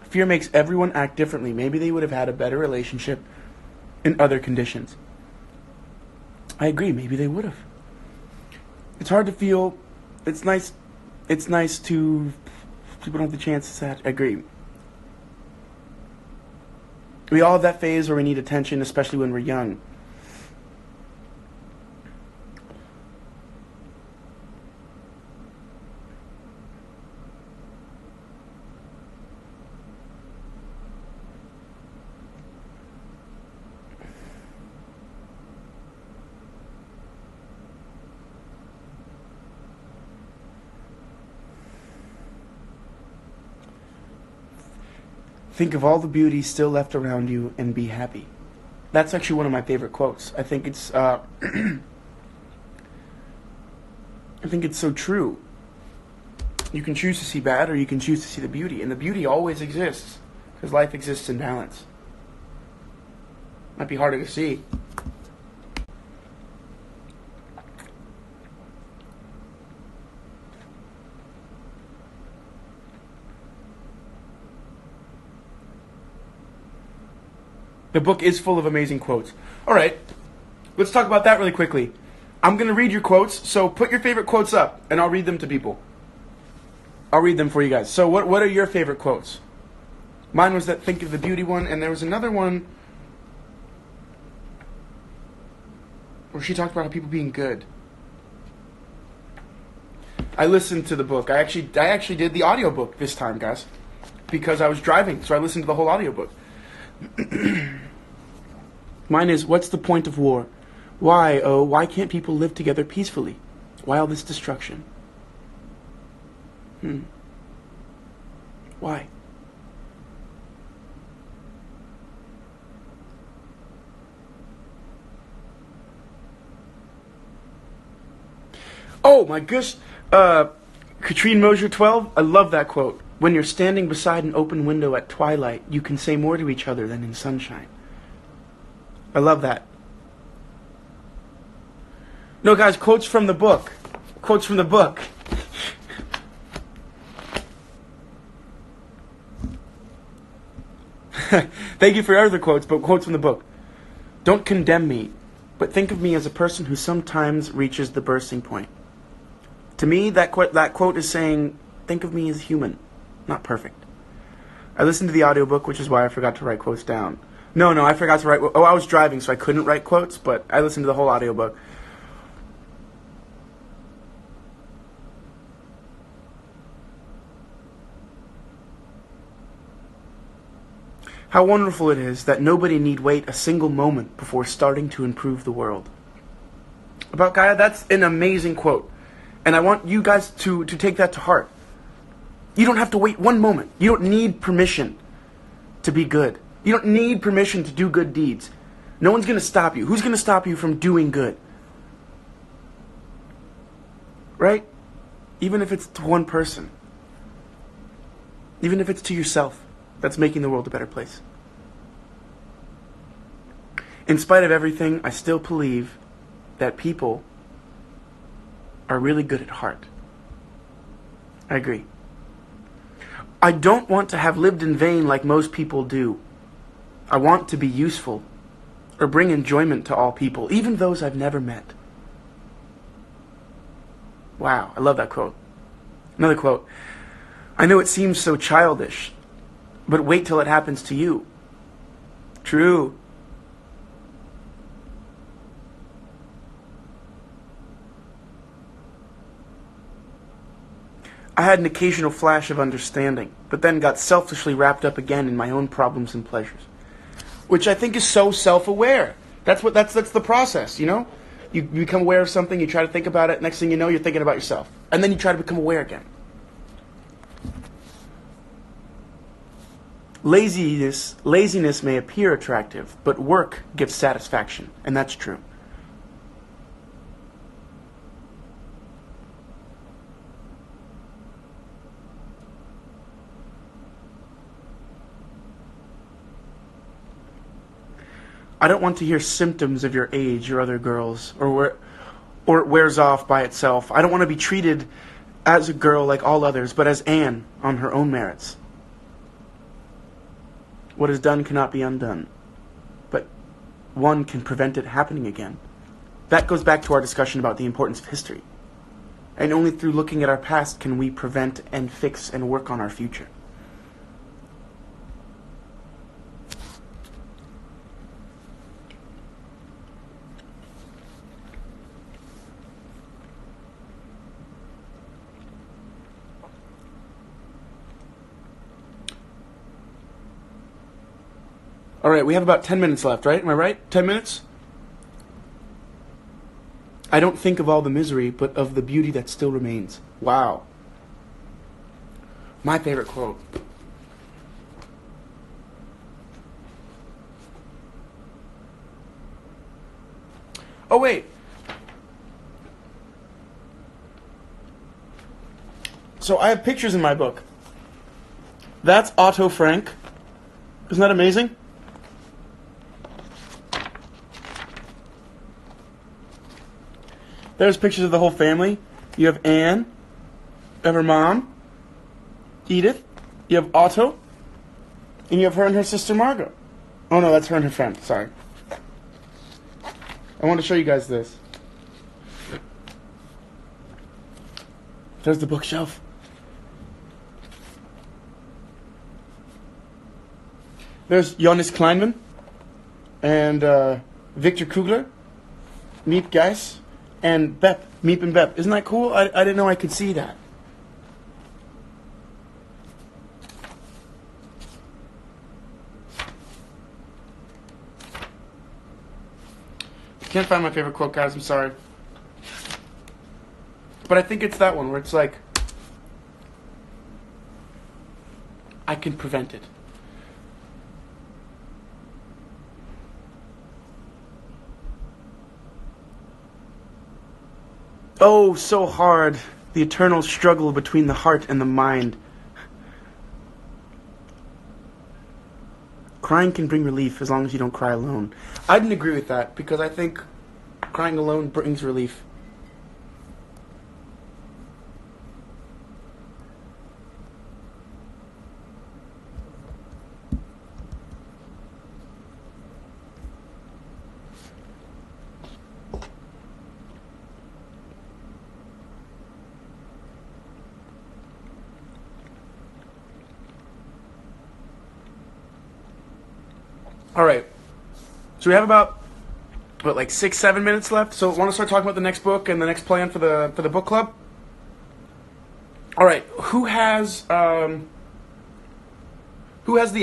Fear makes everyone act differently. Maybe they would have had a better relationship in other conditions. I agree, maybe they would have. It's hard to feel. It's nice to people don't have the chance to say. I agree. We all have that phase where we need attention, especially when we're young. Think of all the beauty still left around you and be happy. That's actually one of my favorite quotes. I think it's I think it's so true. You can choose to see bad or you can choose to see the beauty, and the beauty always exists because life exists in balance. Might be harder to see. The book is full of amazing quotes. All right, let's talk about that really quickly. I'm going to read your quotes, so put your favorite quotes up, and I'll read them to people. I'll read them for you guys. So what are your favorite quotes? Mine was that think of the beauty one, and there was another one where she talked about how people being good. I listened to the book. I actually did the audiobook this time, guys, because I was driving, so I listened to the whole audiobook. Mine is, what's the point of war? Why, oh, why can't people live together peacefully? Why all this destruction? Why? Oh my gosh, Katrine Mosier 12, I love that quote. When you're standing beside an open window at twilight, you can say more to each other than in sunshine. I love that. No, guys, quotes from the book. Quotes from the book. Thank you for your other quotes, but quotes from the book. Don't condemn me, but think of me as a person who sometimes reaches the bursting point. To me, that quote is saying, think of me as human, not perfect. I listened to the audiobook, which is why I forgot to write quotes down. No, I forgot to write... Oh, I was driving, so I couldn't write quotes, but I listened to the whole audiobook. How wonderful it is that nobody need wait a single moment before starting to improve the world. About Gaia, that's an amazing quote. And I want you guys to take that to heart. You don't have to wait one moment. You don't need permission to be good. You don't need permission to do good deeds. No one's going to stop you. Who's going to stop you from doing good? Right? Even if it's to one person. Even if it's to yourself. That's making the world a better place. In spite of everything, I still believe that people are really good at heart. I agree. I don't want to have lived in vain like most people do. I want to be useful or bring enjoyment to all people, even those I've never met. Wow, I love that quote. Another quote. I know it seems so childish, but wait till it happens to you. True. I had an occasional flash of understanding, but then got selfishly wrapped up again in my own problems and pleasures. Which I think is so self-aware. That's the process, you know? You become aware of something, you try to think about it, next thing you know, you're thinking about yourself. And then you try to become aware again. Laziness may appear attractive, but work gives satisfaction, and that's true. I don't want to hear symptoms of your age or other girls, or it wears off by itself. I don't want to be treated as a girl like all others, but as Anne on her own merits. What is done cannot be undone. But one can prevent it happening again. That goes back to our discussion about the importance of history. And only through looking at our past can we prevent and fix and work on our future. All right, we have about 10 minutes left, right? Am I right? 10 minutes? I don't think of all the misery, but of the beauty that still remains. Wow. My favorite quote. Oh, wait. So I have pictures in my book. That's Otto Frank. Isn't that amazing? There's pictures of the whole family. You have Anne, you have her mom, Edith, you have Otto, and you have her and her sister Margot. Oh no, that's her and her friend, sorry. I want to show you guys this. There's the bookshelf. There's Johannes Kleinman and Victor Kugler, Miep Geiss, and Bep, Miep and Bep. Isn't that cool? I didn't know I could see that. Can't find my favorite quote, guys. I'm sorry. But I think it's that one where it's like, I can prevent it. Oh, so hard. The eternal struggle between the heart and the mind. Crying can bring relief as long as you don't cry alone. I didn't agree with that because I think crying alone brings relief. All right, so we have about, like 6-7 minutes left. So want to start talking about the next book and the next plan for the book club? All right, who has The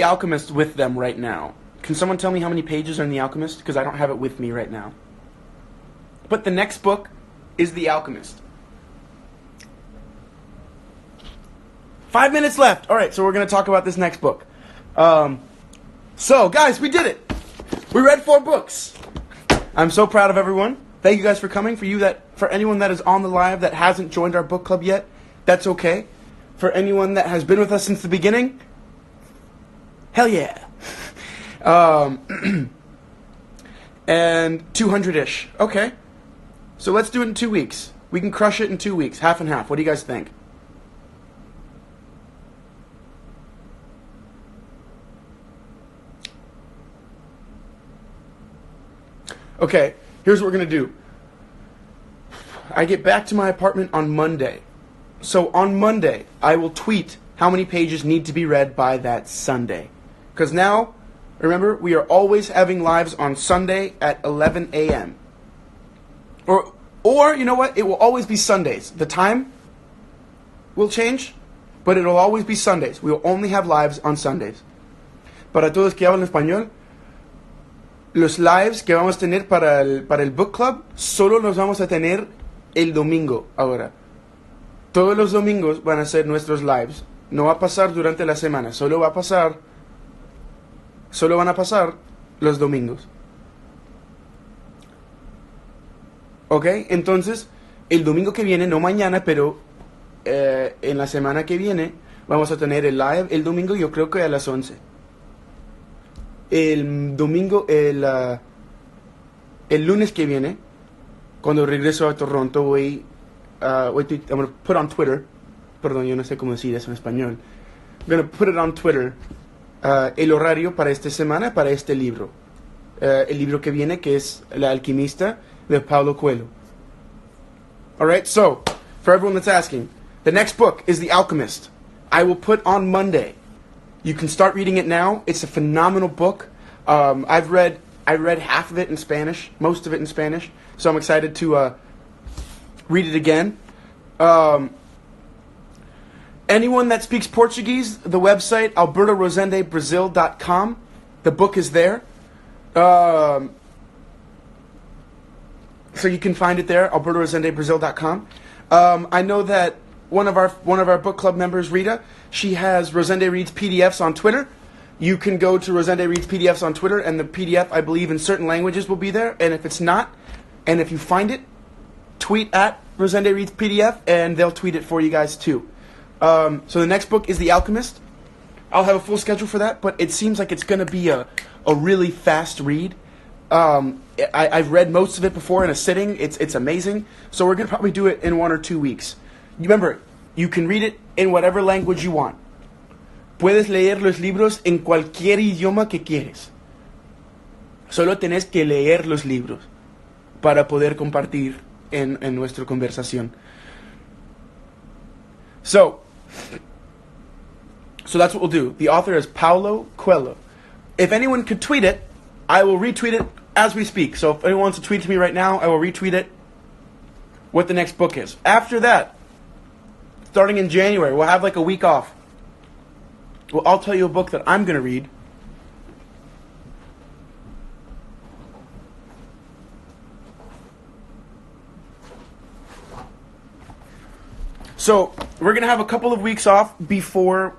Alchemist with them right now? Can someone tell me how many pages are in The Alchemist? Because I don't have it with me right now. But the next book is The Alchemist. 5 minutes left. All right, so we're going to talk about this next book. So, guys, we did it. We read 4 books. I'm so proud of everyone. Thank you guys for coming. For anyone that is on the live that hasn't joined our book club yet, that's okay. For anyone that has been with us since the beginning, hell yeah. And 200-ish. Okay. So let's do it in 2 weeks. We can crush it in 2 weeks, half and half. What do you guys think? Okay, here's what we're going to do. I get back to my apartment on Monday. So on Monday, I will tweet how many pages need to be read by that Sunday. Because now, remember, we are always having lives on Sunday at 11 a.m. Or, you know what? It will always be Sundays. The time will change, but it will always be Sundays. We will only have lives on Sundays. Para todos que hablan español, los lives que vamos a tener para el book club solo los vamos a tener el domingo ahora. Todos los domingos van a ser nuestros lives. No va a pasar durante la semana, solo van a pasar los domingos. ¿Ok? Entonces, el domingo que viene, no mañana, pero en la semana que viene, vamos a tener el live el domingo, yo creo que a las 11. El domingo, el lunes que viene, cuando regreso a Toronto, I'm going to put on Twitter, perdón, yo no sé cómo decir eso en español. I'm going to put it on Twitter, el horario para esta semana, para este libro. El libro que viene, que es La Alquimista de Paulo Coelho. Alright, so, for everyone that's asking, the next book is The Alchemist. I will put on Monday. You can start reading it now. It's a phenomenal book. I read half of it in Spanish, most of it in Spanish, so I'm excited to read it again. Anyone that speaks Portuguese, the website, albertorosendebrazil.com. The book is there. So you can find it there, albertorosendebrazil.com. I know that one of our book club members, Rita, she has Rosende Reads PDFs on Twitter. You can go to Rosende Reads PDFs on Twitter, and the PDF, I believe, in certain languages will be there. And if it's not, and if you find it, tweet at Rosende Reads PDF, and they'll tweet it for you guys too. So the next book is The Alchemist. I'll have a full schedule for that, but it seems like it's going to be a really fast read. I've read most of it before in a sitting. It's amazing. So we're going to probably do it in 1 or 2 weeks. Remember, you can read it in whatever language you want. Puedes leer los libros en cualquier idioma que quieres. Solo tenés que leer los libros para poder compartir en nuestra conversación. So that's what we'll do. The author is Paulo Coelho. If anyone could tweet it, I will retweet it as we speak. So if anyone wants to tweet to me right now, I will retweet it what the next book is. After that, starting in January, we'll have like a week off. Well, I'll tell you a book that I'm going to read. So we're going to have a couple of weeks off before,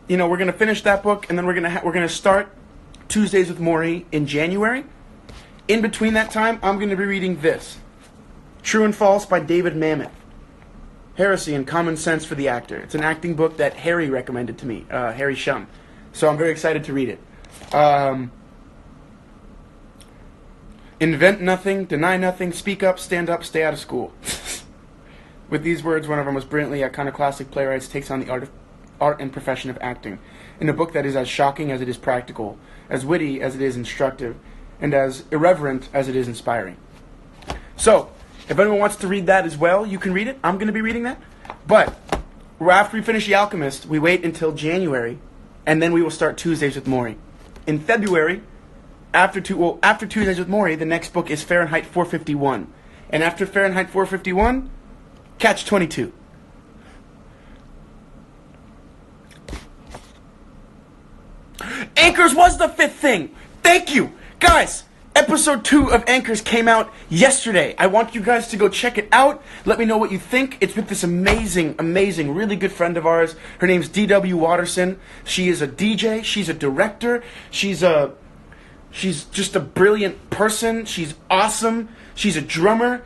we're going to finish that book, and then we're going to start Tuesdays with Maury in January. In between that time, I'm going to be reading this, True and False by David Mamet. Heresy and Common Sense for the Actor. It's an acting book that Harry recommended to me, Harry Shum. So I'm very excited to read it. Invent nothing, deny nothing, speak up, stand up, stay out of school. With these words, one of our most brilliantly iconoclastic playwrights takes on the art and profession of acting, in a book that is as shocking as it is practical, as witty as it is instructive, and as irreverent as it is inspiring. So, if anyone wants to read that as well, you can read it. I'm going to be reading that. But after we finish The Alchemist, we wait until January, and then we will start Tuesdays with Maury. In February, after Tuesdays with Maury, the next book is Fahrenheit 451. And after Fahrenheit 451, Catch 22. Anchors was the fifth thing. Thank you. Guys, episode 2 of Anchors came out yesterday. I want you guys to go check it out. Let me know what you think. It's with this amazing, really good friend of ours. Her name's D.W. Watterson. She is a DJ. She's a director. She's just a brilliant person. She's awesome. She's a drummer.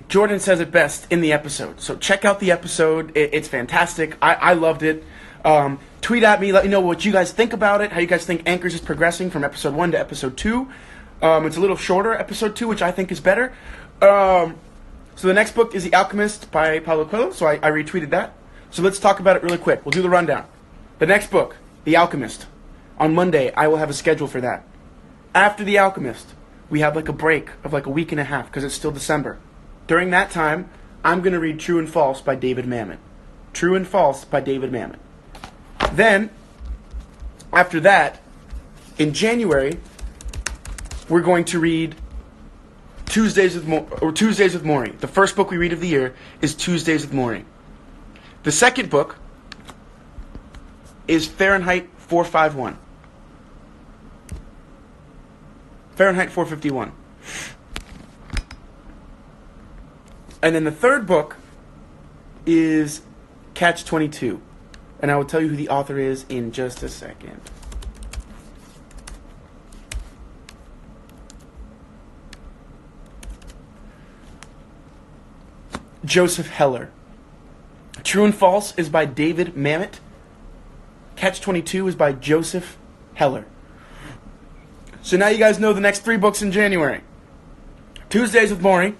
Jordan says it best in the episode. So check out the episode. It's fantastic. I loved it. Tweet at me. Let me know what you guys think about it. How you guys think Anchors is progressing from episode 1 to episode 2. It's a little shorter, episode 2, which I think is better. So the next book is The Alchemist by Paulo Coelho. So I retweeted that. So let's talk about it really quick. We'll do the rundown. The next book, The Alchemist. On Monday, I will have a schedule for that. After The Alchemist, we have like a break of like a week and a half because it's still December. During that time, I'm going to read True and False by David Mamet. True and False by David Mamet. Then, after that, in January, we're going to read Tuesdays with Maury. The first book we read of the year is Tuesdays with Maury. The second book is Fahrenheit 451. Fahrenheit 451. And then the third book is Catch 22. And I will tell you who the author is in just a second. Joseph Heller. True and False is by David Mamet. Catch 22 is by Joseph Heller. So now you guys know the next 3 books in January. Tuesdays with Maury,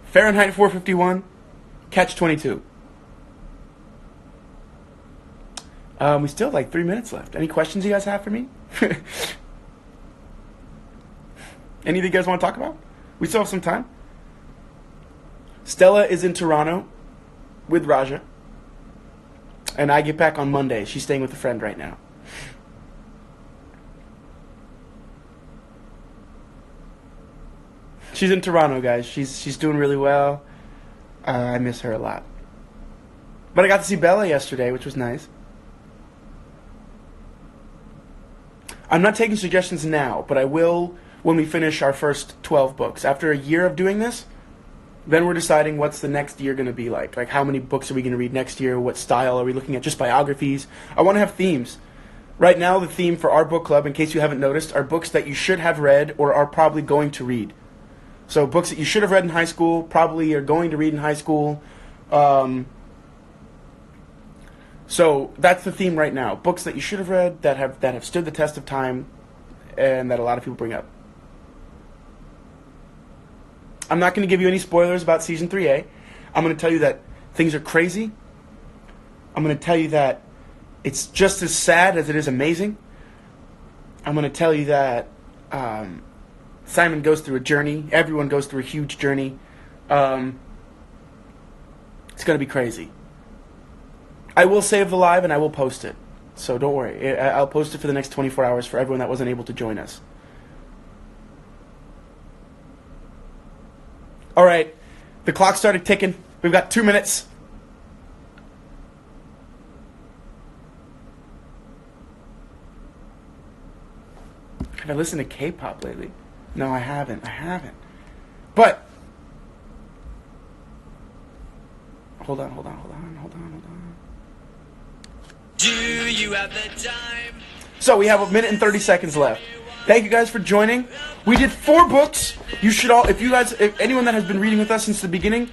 Fahrenheit 451, Catch 22. We still have like 3 minutes left. Any questions you guys have for me? Anything you guys want to talk about? We still have some time. Stella is in Toronto with Raja. And I get back on Monday. She's staying with a friend right now. She's in Toronto, guys. She's doing really well. I miss her a lot. But I got to see Bella yesterday, which was nice. I'm not taking suggestions now, but I will when we finish our first 12 books. After a year of doing this, then we're deciding what's the next year going to be like. Like, how many books are we going to read next year? What style are we looking at? Just biographies? I want to have themes. Right now, the theme for our book club, in case you haven't noticed, are books that you should have read or are probably going to read. So books that you should have read in high school, probably are going to read in high school. So that's the theme right now. Books that you should have read that have stood the test of time and that a lot of people bring up. I'm not going to give you any spoilers about Season 3A. I'm going to tell you that things are crazy. I'm going to tell you that it's just as sad as it is amazing. I'm going to tell you that Simon goes through a journey. Everyone goes through a huge journey. It's going to be crazy. I will save the live and I will post it. So don't worry. I'll post it for the next 24 hours for everyone that wasn't able to join us. All right. The clock started ticking. We've got 2 minutes. Have I listened to K-pop lately? No, I haven't. But hold on. Do you have the time? So we have 1 minute and 30 seconds left. Thank you guys for joining. We did 4 books. You should all, if anyone that has been reading with us since the beginning,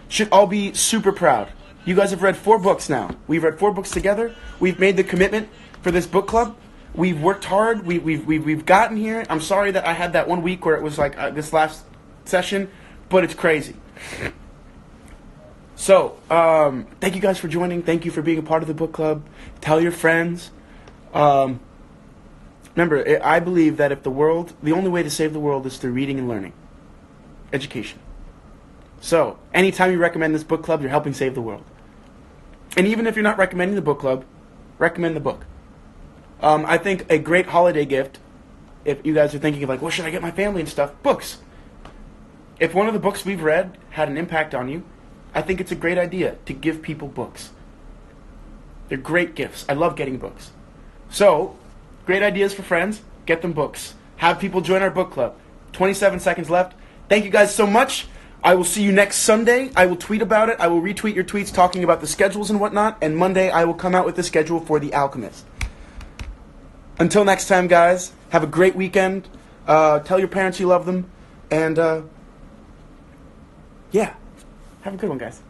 should all be super proud. You guys have read 4 books now. We've read 4 books together. We've made the commitment for this book club. We've worked hard. We've gotten here. I'm sorry that I had that 1 week where it was like this last session, but it's crazy. So, thank you guys for joining. Thank you for being a part of the book club. Tell your friends. Remember, I believe that if the only way to save the world is through reading and learning. Education. So, anytime you recommend this book club, you're helping save the world. And even if you're not recommending the book club, recommend the book. I think a great holiday gift, if you guys are thinking of like, what should I get my family and stuff? Books. If one of the books we've read had an impact on you, I think it's a great idea to give people books. They're great gifts. I love getting books. So, great ideas for friends. Get them books. Have people join our book club. 27 seconds left. Thank you guys so much. I will see you next Sunday. I will tweet about it. I will retweet your tweets talking about the schedules and whatnot. And Monday I will come out with the schedule for The Alchemist. Until next time, guys, have a great weekend. Tell your parents you love them. And, yeah, have a good one, guys.